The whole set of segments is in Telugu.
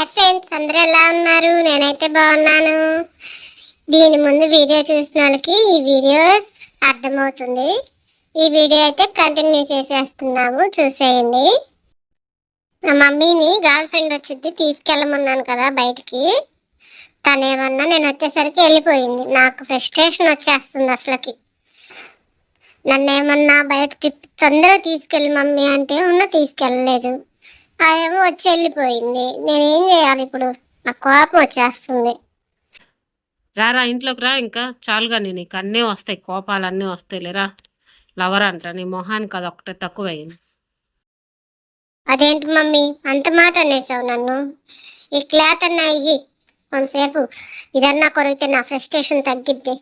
హాయ్ ఫ్రెండ్స్, అందరూ ఎలా ఉన్నారు? నేనైతే బాగున్నాను. దీని ముందు వీడియో చూసిన వాళ్ళకి ఈ వీడియో అర్థమవుతుంది. ఈ వీడియో అయితే కంటిన్యూ చేసేస్తున్నాము, చూసేయండి. మా మమ్మీని గర్ల్ ఫ్రెండ్ వచ్చింది తీసుకెళ్ళమన్నాను కదా బయటికి. తనేమన్నా నేను వచ్చేసరికి వెళ్ళిపోయింది. నాకు ఫ్రస్ట్రేషన్ వచ్చేస్తుంది అసలుకి. నన్ను ఏమన్నా బయట తొందరగా తీసుకెళ్ళి మమ్మీ అంటే తీసుకెళ్ళలేదు. అదేమో వచ్చి వెళ్ళిపోయింది. నేనేం చేయాలి ఇప్పుడు? నాకు కోపం వచ్చేస్తుంది. రారా ఇంట్లోకి రా. ఇంకా చాలుగా నీకు అన్నీ వస్తాయి, కోపాలు అన్నీ వస్తాయి. లేరా లవర్ అంట నీ మొహానికి అది ఒకటే తక్కువైంది. అదేంటి మమ్మీ అంత మాట అనేసావు నన్ను? ఈ క్లాత్ అన్నా ఇయ్యి, కొంతసేపు ఇదన్నా కొరిగితే నా ఫ్రస్ట్రేషన్ తగ్గిద్ది.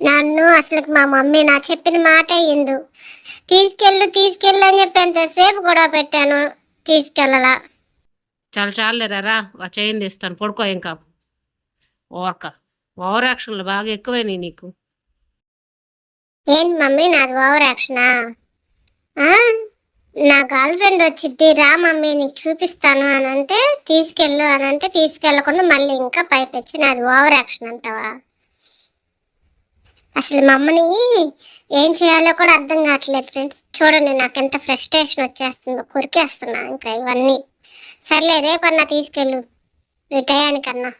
నన్ను అసలు మా మమ్మీ నా చెప్పిన మాట అయ్యిండు. తీసుకెళ్ళు అని చెప్పి ఎంతసేపు గొడవ పెట్టాను, తీసుకెళ్ళలా. చాలా చాలులేరా, చేయింది ఇస్తాను, పడుకో. ఇంకా ఓవర్ యాక్షన్లు బాగా ఎక్కువైనాయి నీకు. ఏంటి మమ్మీ నాది ఓవర్ యాక్షనా? నా గర్ల్ ఫ్రెండ్ వచ్చిద్ది, రా మమ్మీ నీకు చూపిస్తాను అని అంటే తీసుకెళ్ళు అని అంటే తీసుకెళ్లకుండా మళ్ళీ ఇంకా పైపెచ్చి నాది ఓవర్ యాక్షన్ అంటావా? అసలు మమ్మని ఏం చేయాలో కూడా అర్థం కావట్లేదు ఫ్రెండ్స్. చూడండి నాకు ఎంత ఫ్రస్ట్రేషన్ వచ్చేస్తుందో, కొరికేస్తున్నా ఇంకా ఇవన్నీ. సర్లే రేపన్నా తీసుకెళ్ళు, ఈ టయానికన్నా.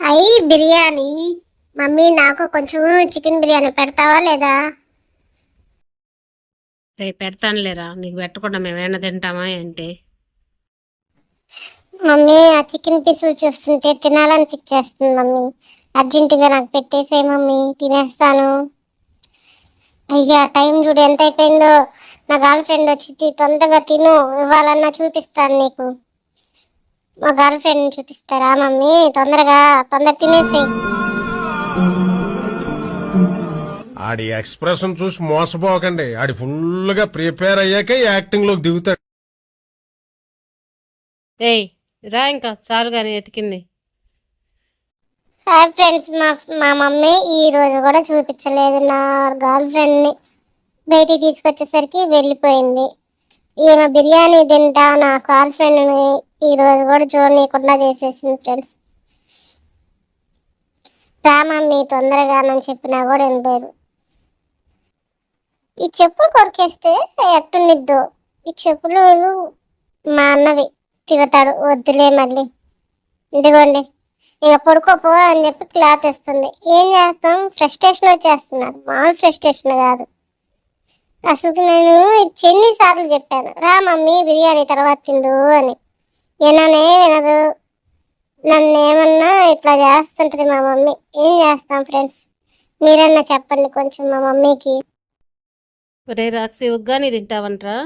అయ్యి బిర్యానీ మమ్మీ, నాకు కొంచెం చికెన్ బిర్యానీ పెడతావా లేదా? రేపు పెడతానులేరా, నీకు పెట్టకుండా మేమేమైనా తింటామా ఏంటి? మమ్మీ ఆ చికెన్ పీస్ చూస్తుంటే తినాలనిపించేస్తుంది మమ్మీ. అర్జెంటుగా నాకు పెట్టేసే మమ్మీ, తినేస్తాను. అయ్యా టైం చూడు ఎంత అయిపోయిందో. నా గర్ల్ ఫ్రెండ్ వచ్చింది, తొందరగా తిను, ఇవ్వాలన్నా చూపిస్తాను నీకు. మా గర్ల్ ఫ్రెండ్ చూపిస్తారా మమ్మీ? తొందర తినేసి. ఆడి ఎక్స్ప్రెషన్ చూసి మోసపోకండి. ఆడి ఫుల్ గా ప్రిపేర్ అయ్యాకే యాక్టింగ్ లోకి దిగుతాడు. ఏయ్ రా, ఇంకా చాలుగాని ఎతికింది. హాయ్ ఫ్రెండ్స్, మా మమ్మీ ఈ రోజు కూడా చూపించలేదు నా గర్ల్ ఫ్రెండ్ని. బయటికి తీసుకొచ్చేసరికి వెళ్ళిపోయింది. ఈమె బిర్యానీ తింటా నా గర్ల్ ఫ్రెండ్ని ఈ రోజు కూడా చూడనీయకుండా చేసేసింది ఫ్రెండ్స్. రా మమ్మీ తొందరగా అని చెప్పినా కూడా వినలేదు. ఈ చెప్పులు కొరికేస్తే ఎట్టునిద్దు. ఈ చెప్పులు మా అన్నవి, తిడతాడు. వద్దులే మళ్ళీ, ఇదిగోండి ఇక పడుకోపో అని చెప్పి క్లాత్ ఇస్తుంది. ఏం చేస్తాం, ఫ్రస్ట్రేషన్ వచ్చేస్తున్నా, మామూలు ఫ్రస్ట్రేషన్ కాదు అసలు. నేను ఎన్నిసార్లు చెప్పాను రా మమ్మీ బిర్యానీ తర్వాత తిందు అని, విననే వినదు. నన్ను ఏమన్నా ఇట్లా చేస్తుంటది మా మమ్మీ. ఏం చేస్తాం ఫ్రెండ్స్, మీరన్నా చెప్పండి కొంచెం మా మమ్మీకి. ఒరే రాక్షి, ఉగ్గాని తింటావంట్రా?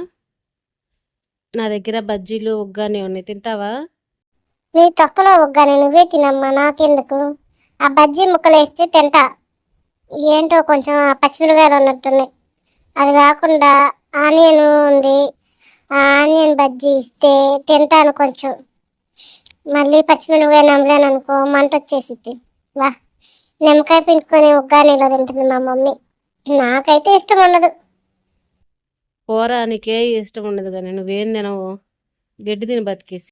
నా దగ్గర బజ్జీలు ఉగ్గాని ఉన్నాయి, తింటావా? నీ తొక్కలో ఉగ్గాని నువ్వే తినమ్మా, నాకెందుకు? ఆ బజ్జీ ముక్కలు వేస్తే తింటా. ఏంటో కొంచెం పచ్చిమిరకాయలు ఉన్నట్టున్నాయి. అది కాకుండా ఆనియన్ ఉంది, ఆ ఆనియన్ బజ్జీ ఇస్తే తింటాను కొంచెం. మళ్ళీ పచ్చిమిరపకాయ నమ్మలేను అనుకో, మంట వచ్చేసిద్ది. వా, నిమ్మకాయ పిండుకొని ఉగ్గానీలో తింటుంది మా మమ్మీ. నాకైతే ఇష్టం ఉండదు. కూర నీకే ఇష్టం ఉండదు కానీ నువ్వేం తినవు, గడ్డి తిని బతికేసి.